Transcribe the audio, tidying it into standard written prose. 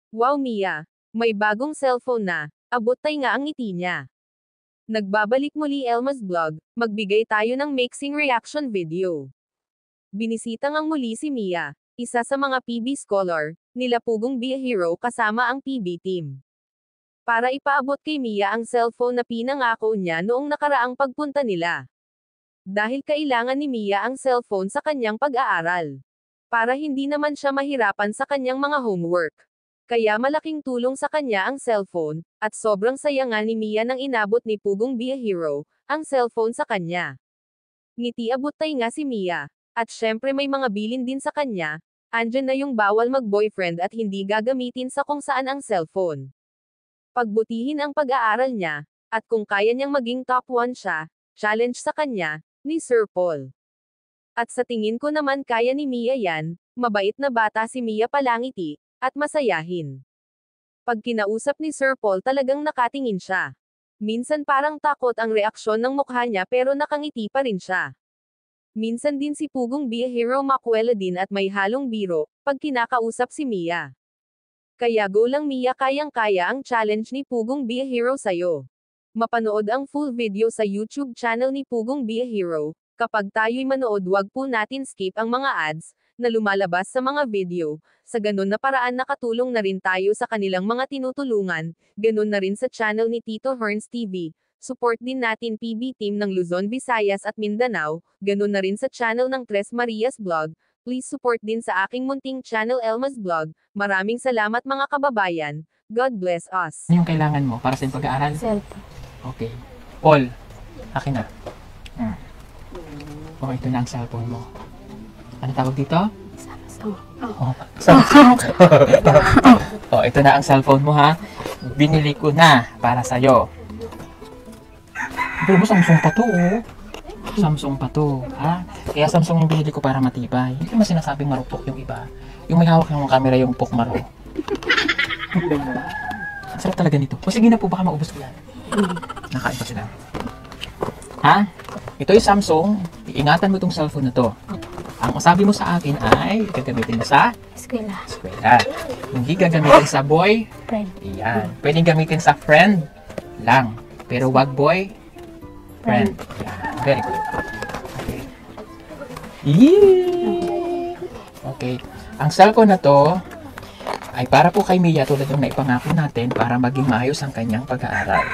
Wow Mia, may bagong cellphone na, abot tay nga ang ngiti niya. Nagbabalik muli Elma's Vlog, magbigay tayo ng mixing reaction video. Binisita ngang muli si Mia, isa sa mga PB scholar, nila Pugong Be a Hero kasama ang PB team. Para ipaabot kay Mia ang cellphone na pinangako niya noong nakaraang pagpunta nila. Dahil kailangan ni Mia ang cellphone sa kanyang pag-aaral. Para hindi naman siya mahirapan sa kanyang mga homework. Kaya malaking tulong sa kanya ang cellphone, at sobrang saya nga ni Mia nang inabot ni Pugong Be a Hero, ang cellphone sa kanya. Ngiti abot tay nga si Mia, at syempre may mga bilin din sa kanya, andyan na yung bawal mag-boyfriend at hindi gagamitin sa kung saan ang cellphone. Pagbutihin ang pag-aaral niya, at kung kaya niyang maging top 1 siya, challenge sa kanya, ni Sir Paul. At sa tingin ko naman kaya ni Mia yan, mabait na bata si Mia palangiti, at masayahin. Pag kinausap ni Sir Paul talagang nakatingin siya. Minsan parang takot ang reaksyon ng mukha niya pero nakangiti pa rin siya. Minsan din si Pugong Be a Hero makwela din at may halong biro, pag kinakausap si Mia. Kaya go lang Mia, kayang-kaya ang challenge ni Pugong Be a Hero sa'yo. Mapanood ang full video sa YouTube channel ni Pugong Be a Hero. Kapag tayo'y manood wag po natin skip ang mga ads, na lumalabas sa mga video, sa ganun na paraan nakatulong na rin tayo sa kanilang mga tinutulungan, ganun na rin sa channel ni Tito Hearns TV, support din natin PB team ng Luzon, Visayas at Mindanao, ganun na rin sa channel ng Tres Marias Vlog, please support din sa aking munting channel Elma's Vlog, maraming salamat mga kababayan, God bless us. Ano yung kailangan mo para sa iyong pag-aaral? Cellphone. Okay. Paul, akin na. Oh, ito na ang cellphone mo. Ano tawag dito? Samsung. Oh, oh, ito na ang cellphone mo ha. Binili ko na para sa'yo. Pero mo Samsung pa to oh. Samsung pa to, ha? Kaya Samsung yung binili ko para matibay. Hindi naman sinasabing marupok yung iba. Yung may hawak ng camera yung pokmaro. Ang sarap talaga nito. O sige na po, baka maubos ko yan. Nakain pa sila. Ha? Ito yung Samsung. Iingatan mo itong cellphone na to. Ang sabi mo sa akin ay gagamitin mo sa Eskwela. eskwela. Hindi gagamitin sa boy. Friend. Iyan. Pwedeng gamitin sa friend lang. Pero wag boy. Friend. Yan. Very good. Okay. Yee! Okay. Ang cellphone na to ay para po kay Mia tulad ng naipangako natin para maging maayos ang kanyang pag-aaral.